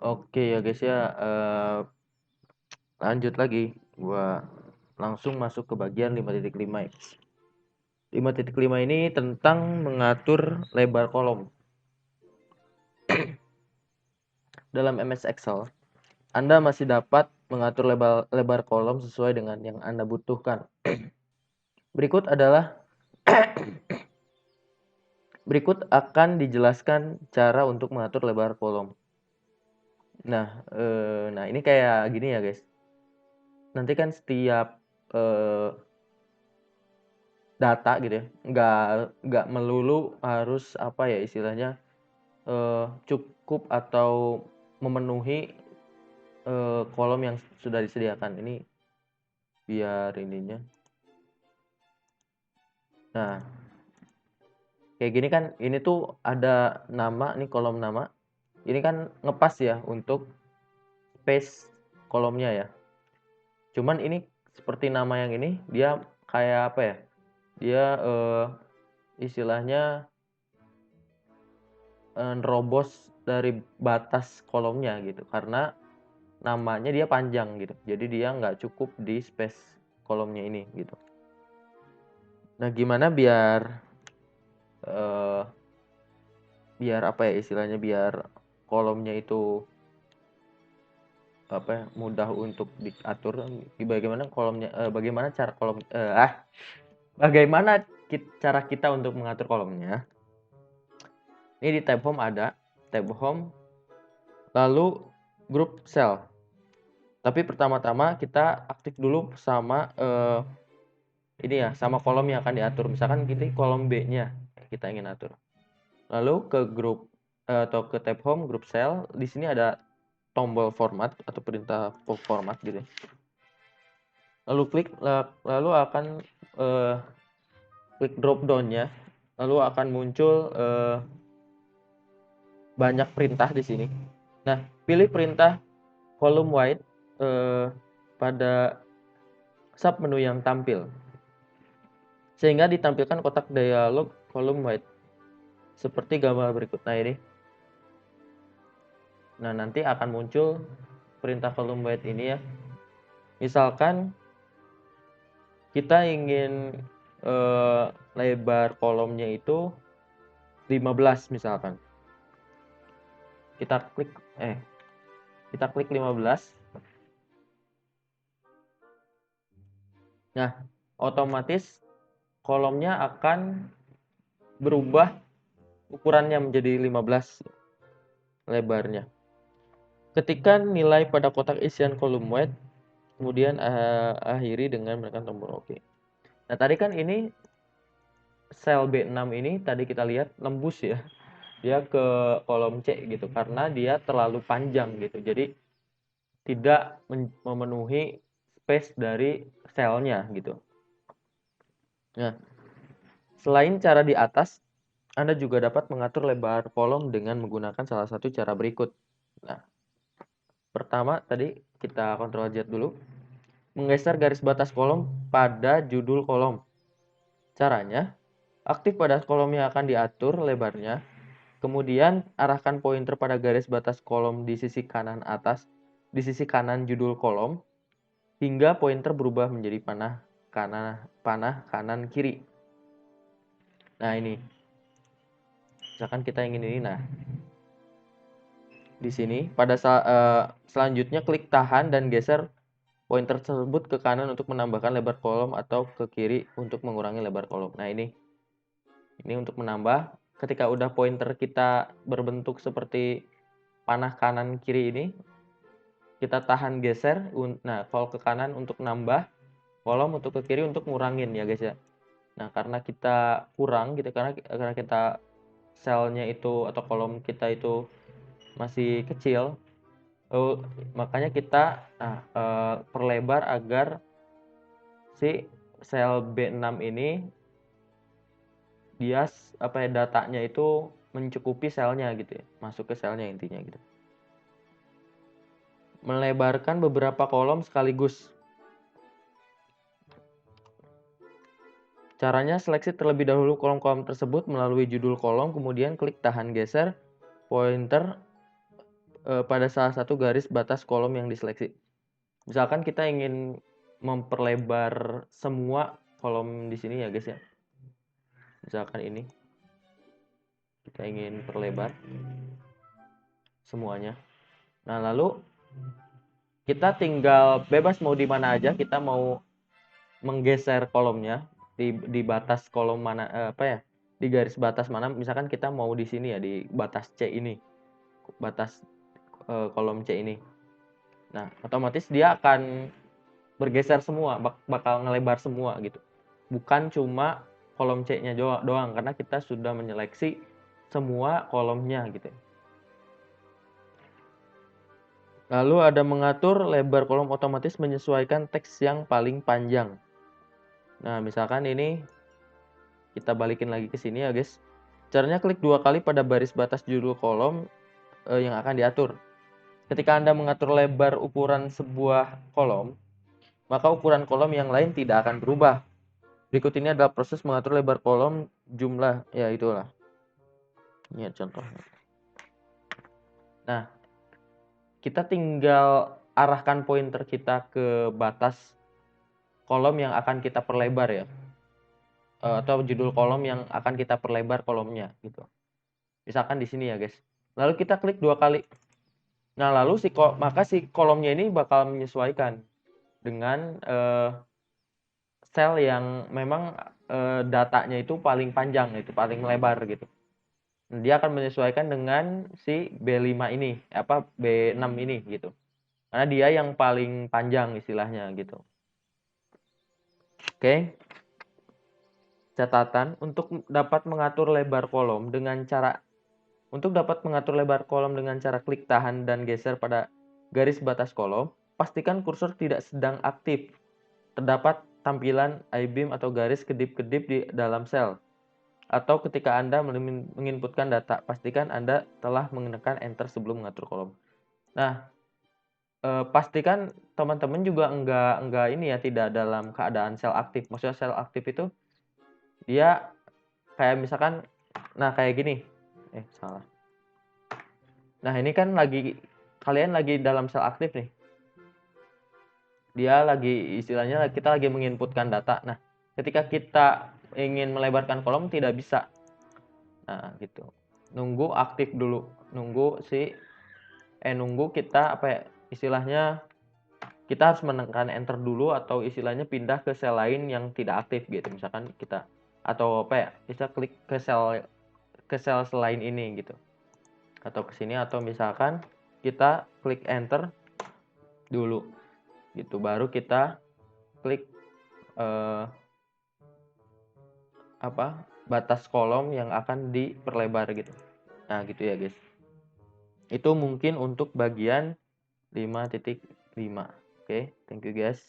Oke ya guys ya, lanjut lagi. Gua langsung masuk ke bagian 5.5 ya. 5.5 ini tentang mengatur lebar kolom. Dalam MS Excel, Anda masih dapat mengatur lebar kolom sesuai dengan yang Anda butuhkan. Berikut akan dijelaskan cara untuk mengatur lebar kolom. Nah ini kayak gini ya guys. Nanti kan setiap data gitu ya, nggak melulu harus apa ya istilahnya cukup atau memenuhi kolom yang sudah disediakan. Ini biar ininya. Nah, kayak gini kan, ini tuh ada nama nih, kolom nama. Ini kan ngepas ya untuk space kolomnya ya. Cuman ini seperti nama yang ini, dia kayak apa ya? Dia istilahnya nerobos dari batas kolomnya gitu. Karena namanya dia panjang gitu. Jadi dia nggak cukup di space kolomnya ini gitu. Nah, gimana eh, biar apa ya istilahnya, biar kolomnya itu apa ya, mudah untuk diatur. Bagaimana kolomnya, bagaimana cara kolom bagaimana cara kita untuk mengatur kolomnya. Ini di tab home ada tab home, lalu group cell. Tapi pertama-tama kita aktif dulu sama ini ya, sama kolom yang akan diatur. Misalkan kita kolom B-nya kita ingin atur. Lalu ke grup atau ke tab home, group cell. Di sini ada tombol format atau perintah format gitu. Lalu lalu akan klik drop down-nya. Lalu akan muncul banyak perintah di sini. Nah, pilih perintah column wide pada sub menu yang tampil. Sehingga ditampilkan kotak dialog column wide seperti gambar berikut. Nah, ini. Nah, nanti akan muncul perintah column wide ini ya. Misalkan kita ingin lebar kolomnya itu 15 misalkan. Kita klik 15. Nah, otomatis kolomnya akan berubah ukurannya menjadi 15 lebarnya. Ketikkan nilai pada kotak isian column wide, kemudian akhiri dengan menekan tombol OK. Nah, tadi kan ini sel B6 ini tadi kita lihat nembus ya. Dia ke kolom C gitu karena dia terlalu panjang gitu. Jadi tidak memenuhi space dari selnya gitu. Nah, selain cara di atas, Anda juga dapat mengatur lebar kolom dengan menggunakan salah satu cara berikut. Nah, pertama tadi kita Ctrl Z dulu. Menggeser garis batas kolom pada judul kolom. Caranya, aktif pada kolom yang akan diatur lebarnya. Kemudian arahkan pointer pada garis batas kolom di sisi kanan atas, di sisi kanan judul kolom, hingga pointer berubah menjadi panah kanan kiri. Nah, ini. Misalkan kita ingin ini, nah. Di sini pada selanjutnya klik tahan dan geser pointer tersebut ke kanan untuk menambahkan lebar kolom atau ke kiri untuk mengurangi lebar kolom. Nah, ini untuk menambah. Ketika udah pointer kita berbentuk seperti panah kanan kiri ini, kita tahan geser. Nah, kalau ke kanan untuk nambah kolom, untuk ke kiri untuk ngurangin ya guys ya. Nah, karena kita kurang gitu, karena kita selnya itu atau kolom kita itu masih kecil, makanya kita perlebar agar si sel B6 ini dia apa ya, datanya itu mencukupi selnya gitu ya, masuk ke selnya intinya gitu. Melebarkan beberapa kolom sekaligus. Caranya, seleksi terlebih dahulu kolom-kolom tersebut melalui judul kolom, kemudian klik tahan geser pointer pada salah satu garis batas kolom yang diseleksi. Misalkan kita ingin memperlebar semua kolom di sini ya guys ya. Misalkan ini kita ingin perlebar semuanya. Nah, lalu kita tinggal bebas mau di mana aja, kita mau menggeser kolomnya di batas kolom mana, di garis batas mana. Misalkan kita mau di sini ya, di batas C ini, batas kolom C ini. Nah, otomatis dia akan bergeser semua, bakal ngelebar semua gitu. Bukan cuma kolom C-nya doang, karena kita sudah menyeleksi semua kolomnya gitu. Lalu ada mengatur lebar kolom otomatis menyesuaikan teks yang paling panjang. Nah, misalkan ini kita balikin lagi ke sini ya guys. Caranya klik 2 kali pada baris batas judul kolom yang akan diatur. Ketika Anda mengatur lebar ukuran sebuah kolom, maka ukuran kolom yang lain tidak akan berubah. Berikut ini adalah proses mengatur lebar kolom jumlah, ya itulah. Ini contohnya. Nah, kita tinggal arahkan pointer kita ke batas kolom yang akan kita perlebar ya. Atau judul kolom yang akan kita perlebar kolomnya gitu. Misalkan di sini ya guys. Lalu kita klik 2 kali. Nah, lalu maka si kolomnya ini bakal menyesuaikan dengan sel yang memang datanya itu paling panjang, itu paling lebar gitu. Dia akan menyesuaikan dengan si B5 ini, B6 ini gitu. Karena dia yang paling panjang istilahnya gitu. Oke. Catatan, untuk dapat mengatur lebar kolom dengan cara klik tahan dan geser pada garis batas kolom, pastikan kursor tidak sedang aktif. Terdapat tampilan I-beam atau garis kedip-kedip di dalam sel. Atau ketika Anda menginputkan data, pastikan Anda telah menekan enter sebelum mengatur kolom. Nah, pastikan teman-teman juga enggak ini ya, tidak dalam keadaan sel aktif. Maksudnya sel aktif itu dia kayak misalkan, nah kayak gini. Salah. Nah, ini kan kalian lagi dalam sel aktif nih. Dia lagi istilahnya kita lagi menginputkan data. Nah, ketika kita ingin melebarkan kolom tidak bisa. Nah, gitu. Nunggu aktif dulu. Nunggu kita istilahnya kita harus menekan enter dulu atau istilahnya pindah ke sel lain yang tidak aktif gitu. Misalkan kita atau bisa klik ke sel selain ini gitu. Atau ke sini atau misalkan kita klik enter dulu. Gitu baru kita klik batas kolom yang akan diperlebar gitu. Nah, gitu ya, guys. Itu mungkin untuk bagian 5.5. Oke, thank you guys.